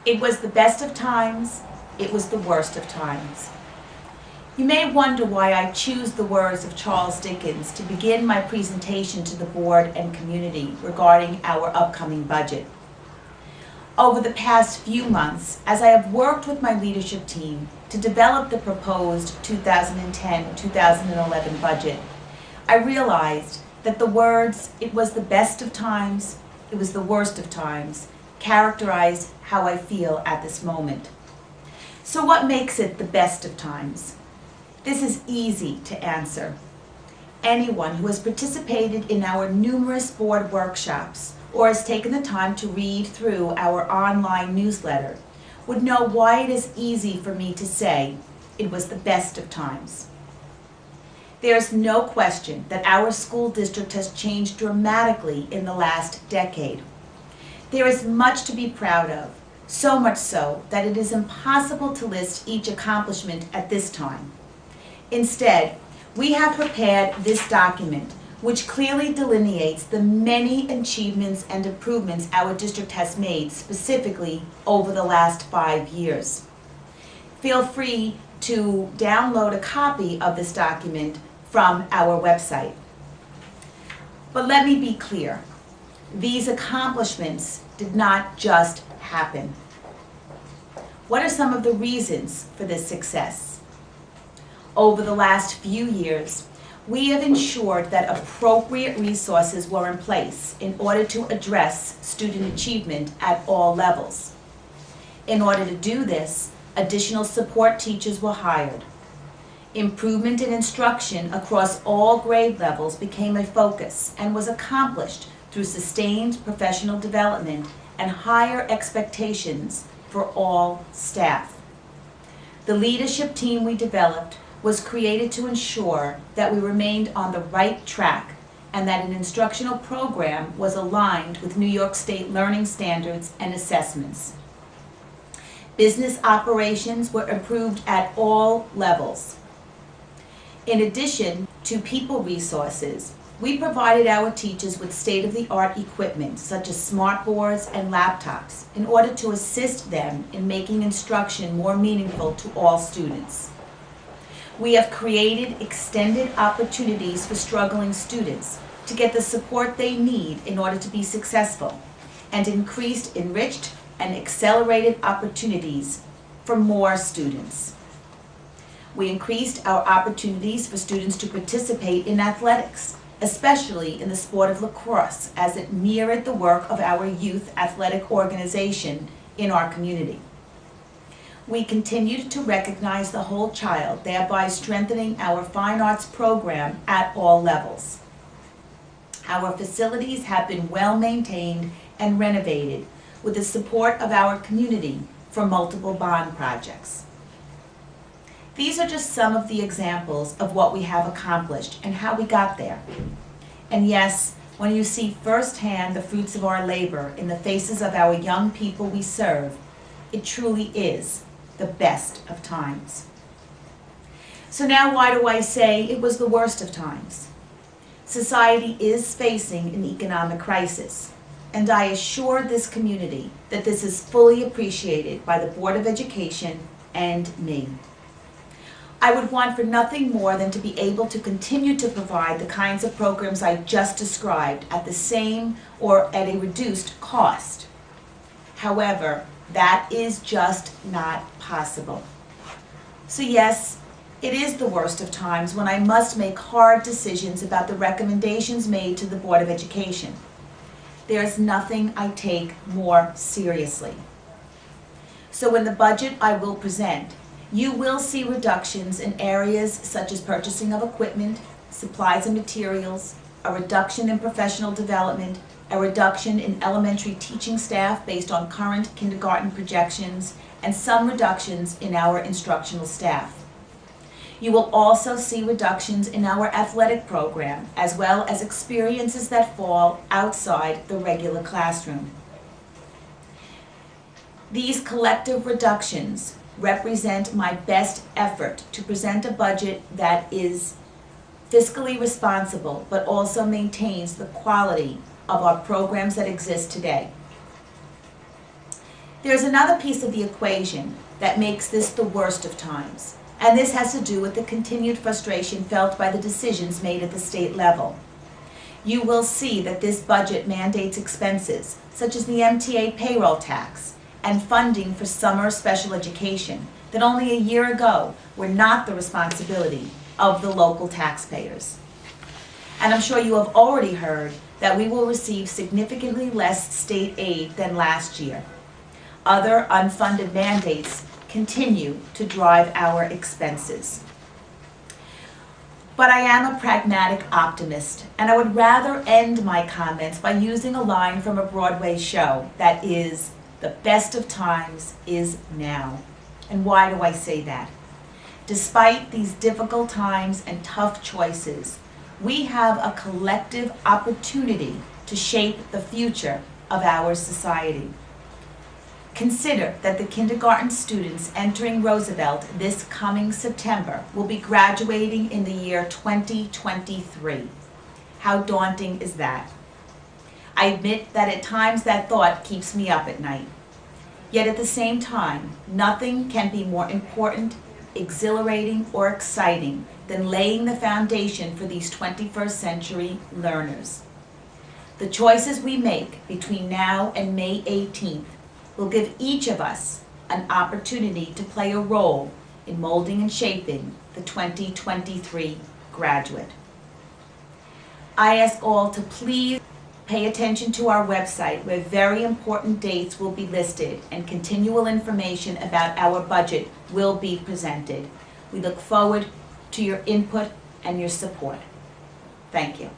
It was the best of times, it was the worst of times. You may wonder why I choose the words of Charles Dickens to begin my presentation to the board and community regarding our upcoming budget. Over the past few months, as I have worked with my leadership team to develop the proposed 2010-2011 budget, I realized that the words, "it was the best of times, it was the worst of times," characterize how I feel at this moment. So what makes it the best of times? This is easy to answer. Anyone who has participated in our numerous board workshops or has taken the time to read through our online newsletter would know why it is easy for me to say it was the best of times. There is no question that our school district has changed dramatically in the last decade. There is much to be proud of, so much so that it is impossible to list each accomplishment at this time. Instead, we have prepared this document which clearly delineates the many achievements and improvements our district has made specifically over the last 5 years. Feel free to download a copy of this document from our website. But let me be clear, these accomplishments did not just happen. What are some of the reasons for this success? Over the last few years, we have ensured that appropriate resources were in place in order to address student achievement at all levels. In order to do this, additional support teachers were hired. Improvement in instruction across all grade levels became a focus and was accomplished through sustained professional development and higher expectations for all staff. The leadership team we developed was created to ensure that we remained on the right track and that an instructional program was aligned with New York State learning standards and assessments. Business operations were improved at all levels. In addition to people resources, we provided our teachers with state-of-the-art equipment such as smart boards and laptops in order to assist them in making instruction more meaningful to all students. We have created extended opportunities for struggling students to get the support they need in order to be successful, and increased enriched and accelerated opportunities for more students. We increased our opportunities for students to participate in athletics, especially in the sport of lacrosse, as it mirrored the work of our youth athletic organization in our community. We continued to recognize the whole child, thereby strengthening our fine arts program at all levels. Our facilities have been well maintained and renovated with the support of our community for multiple bond projects. These are just some of the examples of what we have accomplished and how we got there. And yes, when you see firsthand the fruits of our labor in the faces of our young people we serve, it truly is the best of times. So now why do I say it was the worst of times? Society is facing an economic crisis, and I assure this community that this is fully appreciated by the Board of Education and me. I would want for nothing more than to be able to continue to provide the kinds of programs I just described at the same or at a reduced cost. However, that is just not possible. So yes, it is the worst of times when I must make hard decisions about the recommendations made to the Board of Education. There is nothing I take more seriously. So in the budget I will present, you will see reductions in areas such as purchasing of equipment, supplies and materials, a reduction in professional development, a reduction in elementary teaching staff based on current kindergarten projections, and some reductions in our instructional staff. You will also see reductions in our athletic program, as well as experiences that fall outside the regular classroom. These collective reductions represent my best effort to present a budget that is fiscally responsible, but also maintains the quality of our programs that exist today. There's another piece of the equation that makes this the worst of times, and this has to do with the continued frustration felt by the decisions made at the state level. You will see that this budget mandates expenses, such as the MTA payroll tax and funding for summer special education, that only a year ago were not the responsibility of the local taxpayers. And I'm sure you have already heard that we will receive significantly less state aid than last year. Other unfunded mandates continue to drive our expenses. But I am a pragmatic optimist, and I would rather end my comments by using a line from a Broadway show that is, "The best of times is now." And why do I say that? Despite these difficult times and tough choices, we have a collective opportunity to shape the future of our society. Consider that the kindergarten students entering Roosevelt this coming September will be graduating in the year 2023. How daunting is that? I admit that at times that thought keeps me up at night. Yet at the same time, nothing can be more important, exhilarating, or exciting than laying the foundation for these 21st century learners. The choices we make between now and May 18th will give each of us an opportunity to play a role in molding and shaping the 2023 graduate. I ask all to please pay attention to our website, where very important dates will be listed and continual information about our budget will be presented. We look forward to your input and your support. Thank you.